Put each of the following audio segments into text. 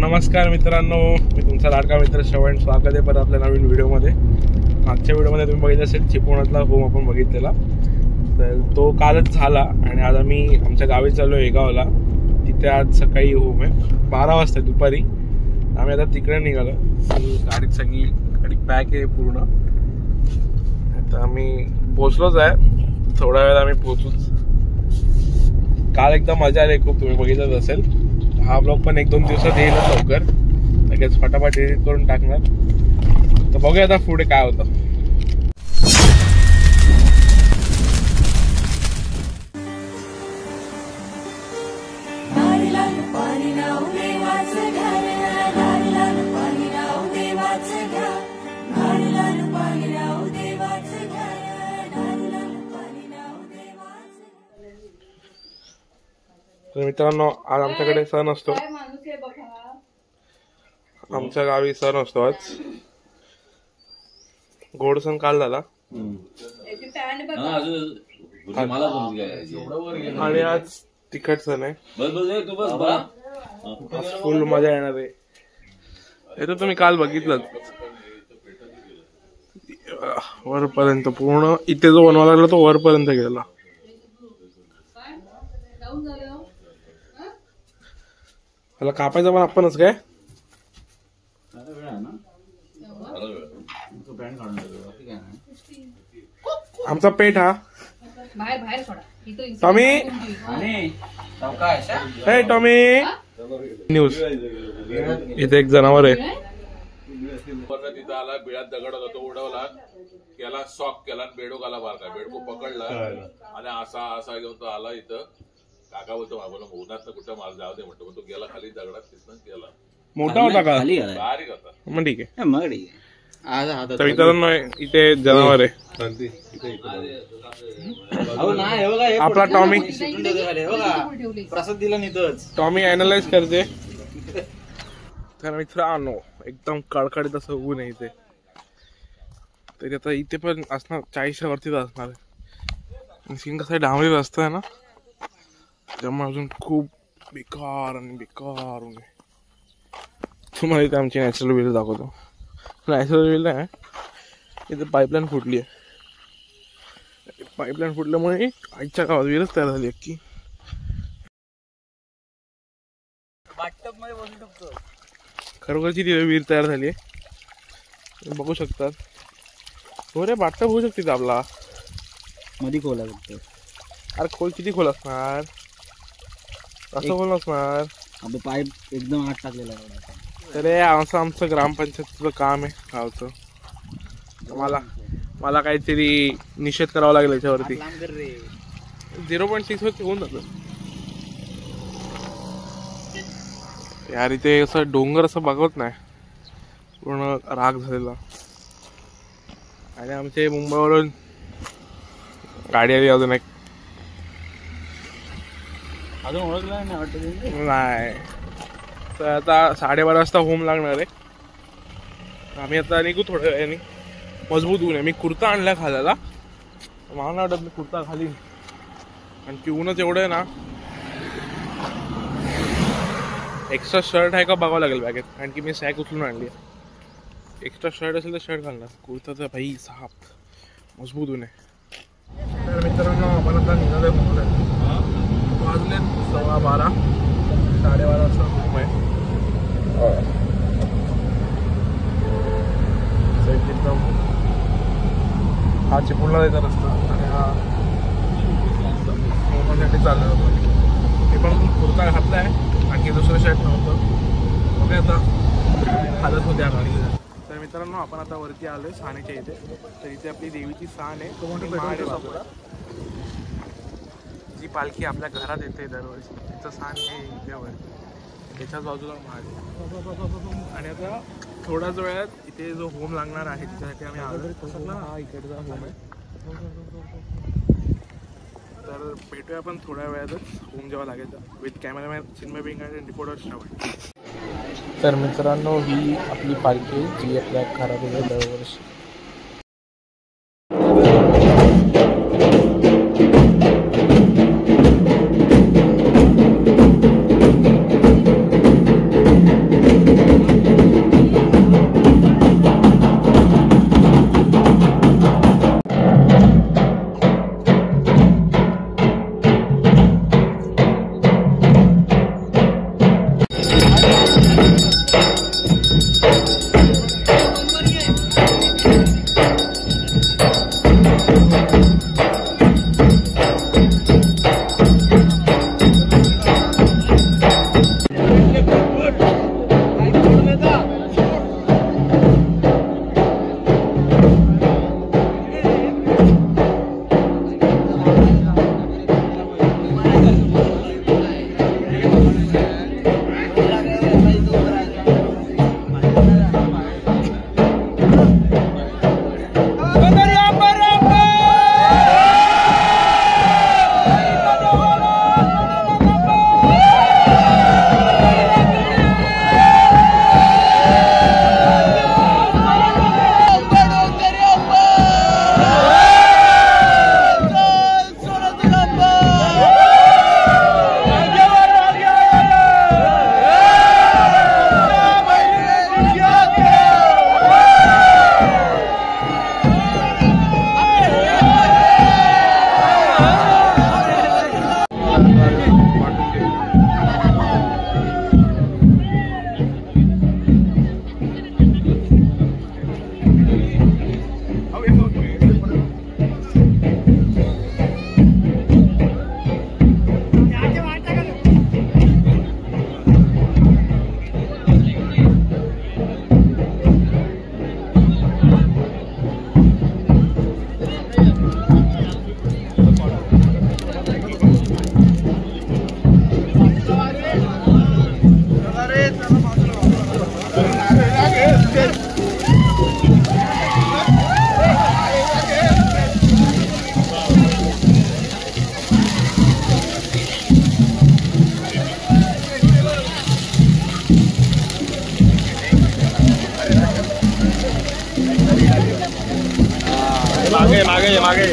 नमस्कार मित्रांनो, मी तुमचा लाडका मित्र श्रवण. स्वागत आहे परत आपल्या नवीन व्हिडिओमध्ये. मागच्या व्हिडिओमध्ये तुम्ही बघितलं असेल चिपळूणला होम आपण बघितलेला, तर तो कालच झाला आणि आज आम्ही आमच्या गावी चाललो आहे गावाला. तिथे आज सकाळी होम आहे 12 वाजता दुपारी. आम्ही आता तिकडे निघालो. गाडी सगळी पॅक आहे पूर्ण. आता आम्ही पोचलोच आहे, थोड्या वेळात आम्ही पोचूच. काल एकदम मजा आली खूप, तुम्ही बघितलंच असेल. हा ब्लॉग पण 1-2 दिवसात येईलच लवकर, लगेच फटाफट एडिट करून टाकणार. तर बघूया आता पुढे काय होतं. तर मित्रांनो, आज आमच्याकडे सण असतो. आमच्या गावी सण असतो आज. गोड सण काल झाला आणि आज तिखट सण आहे. फुल मजा येणार आहे. हे तर तुम्ही काल बघितलं वरपर्यंत, पूर्ण इथे जो बनवा लागला तो वरपर्यंत गेला. त्याला कापायचं पण आपणच काय. आमचा पेट हा टॉमी. हे टॉमी, न्यूज. इथे एक जनावर आहे. तिथं आला, बिळात दगड होता, तो उडवला, त्याला शॉक केला आणि बेडोकाला मारला. बेडको पकडला आणि असा असा घेऊन तो आला इथं. काका बोलतो मला उन्हात कुठं माल जाऊ दे म्हणतो, तो गेला खाली दगडात, तिथनं गेला. मोठा होता का? बारीक होता. मग ठीक आहे. तर मित्रांनो, इथे जनावर आहे आपला टॉमी. प्रसाद दिला नाही, टॉमी अॅनालाइज करते. तर मित्रांनो, एकदम कडकडीत असं ऊन आहे इथे. तरी आता इथे पण असणार 40च्या वरतीच असणार आहे. सीन कसं डांबरी रस्ता आहे ना, त्यामुळे अजून खूप बेकार आणि बेकार ऊन आहे. तुम्हाला इथे आमची नॅचरल व्हील दाखवतो. नॅचरल व्हील आहे, इथे पाईपलाईन फुटली आहे. पाईपलाईन फुटल्यामुळे आईच्या गावात विहीरच तयार झाली की. खरोखरची तिथे विहीर तयार झाली आहे, बघू शकतात. हो रे, बाटप होऊ शकते आपला मध्ये खोल आहे. अरे खोल किती खोल असणार, असं खोल असणार. पाईप एकदम आत टाकलेला आहे. तर असं आमचं ग्रामपंचायतीचं काम आहे गावचं. मला काहीतरी निषेध करावा लागेल याच्यावरती. 0.6 वरती होऊन जातं यार. इथे असं डोंगर असं बघवत नाही, पूर्ण राग झालेला. आणि आमचे मुंबईवरून गाडी आली अजून एक. अजून ओळखलं नाही वाटतं. नाही, तर आता 12:30 वाजता होम लागणार आहे. आम्ही आता निघू थोड्या वेळाने. मजबूत ऊन आहे. मी कुर्ता आणला घालायला, मला नाही वाटत मी कुर्ता घालीन, आणखी ऊनच एवढं आहे ना. एक्स्ट्रा शर्ट आहे का बघावं लागेल बॅगेत, कारण की मी सॅक उचलून आणली आहे. एक्स्ट्रा शर्ट असेल तर शर्ट घालणार, कुर्ता तर भाई साफ मजबूत ऊन आहे. तर मित्रांनो, आपण आता निघालोय मुंबईत. वाजले 12:15, 12:30 वाजता होम आहे. एकदम हा चिपळूणला जायचा रस्ता आणि हा होमासाठी चालला होता. मी पण कुर्ता घातला आहे, आणखी दुसरं शर्ट नव्हतं. बघा आता हालत होत्या गाडीला. तर मित्रांनो, आपण आता वरती आलो आहे सानेच्या इथे. तर इथे आपली देवीची सान आहे. जी पालखी आपल्या घरात येते दरवर्षी, तिचं सान हे इथे वर, त्याच्याच बाजूला महादेव. आणि आता थोड्याच वेळात इथे जो होम लागणार आहे त्याच्यासाठी आम्ही आलो. हा इकडचा होम आहे. तर भेटूया आपण थोड्या वेळातच होम जेव्हा लागेल. विथ कॅमेरामॅन चिन्मय बिंग आणि रिपोर्टर श्रवण. तर मित्रांनो, ही आपली पालखी जी आपल्या घरात येते दरवर्षी. मागे मागे मागे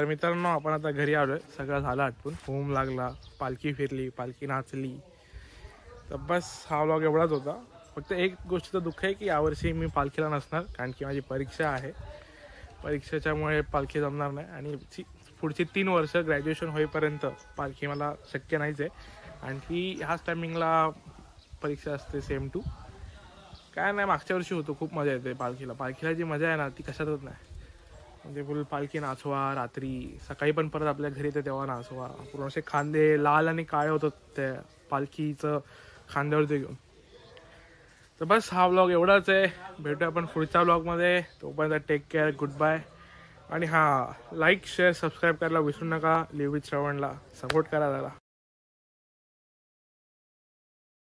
मित्रांनो आपण आता घरी आलोय. सगळं झालं आटपून, होम लागला, पालखी फिरली, पालखी नाचली. तर बस हा व्लॉग एवढाच होता. फक्त एक गोष्टीचं दुःख आहे की यावर्षी मी पालखीला नसणार, कारण की माझी परीक्षा आहे. परीक्षेच्यामुळे पालखी जमणार नाही आणि पुढची 3 वर्ष ग्रॅज्युएशन होईपर्यंत पालखी मला शक्य नाहीच आहे. आणखी ह्याच टायमिंगला परीक्षा असते सेम टू. काय नाही, मागच्या वर्षी होतो, खूप मजा येते पालखीला. पालखीला जी मजा आहे ना ती कशातच नाही. म्हणजे फुल पालखी नाचवा, रात्री सकाळी पण परत आपल्या घरी येते तेव्हा नाचवा. पूर्ण असे खांदे लाल आणि काळे होतात त्या पालखीचं खांद्यावरती घेऊन. तर बस हा व्लॉग एवढाच आहे. भेटूया आपण पुढच्या व्लॉगमध्ये. तोपर्यंत टेक केअर, गुड बाय. आणि हां, लाईक शेअर सबस्क्राईब करायला विसरू नका. लिव्ह विथ श्रवणला सपोर्ट करा जरा.